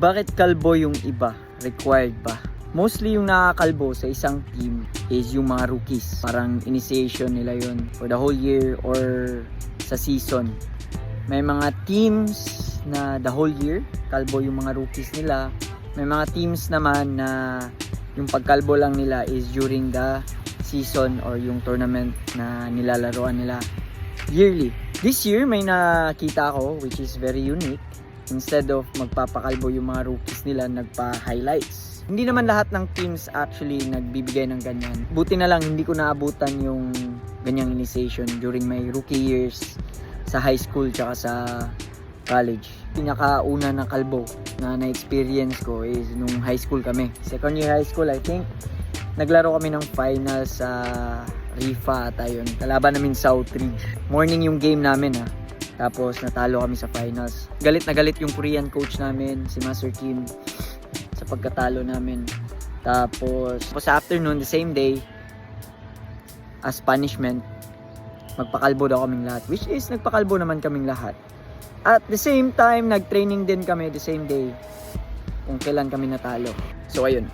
Bakit kalbo yung iba? Required ba? Mostly yung nakakalbo sa isang team is yung mga rookies. Parang initiation nila yun for the whole year or sa season. May mga teams na the whole year, kalbo yung mga rookies nila. May mga teams naman na yung pagkalbo lang nila is during the season or yung tournament na nilalaroan nila yearly. This year may nakita ako which is very unique. Instead of magpapakalbo yung mga rookies nila, nagpa-highlights. Hindi naman lahat ng teams actually nagbibigay ng ganyan. Buti na lang hindi ko naabutan yung ganyang initiation during my rookie years sa high school tsaka sa college. Pinakauna na kalbo na na-experience ko is nung high school kami. Second year high school, I think. Naglaro kami ng finals sa Rifa ata yun. Kalaban namin Southridge. Morning yung game namin ha. Tapos natalo kami sa finals. Galit na galit yung Korean coach namin, si Master Kim, sa pagkatalo namin. Tapos sa afternoon, the same day, as punishment, magpakalbo daw kaming lahat. Which is, nagpakalbo naman kaming lahat. At the same time, nag-training din kami the same day kung kailan kami natalo. So ayun.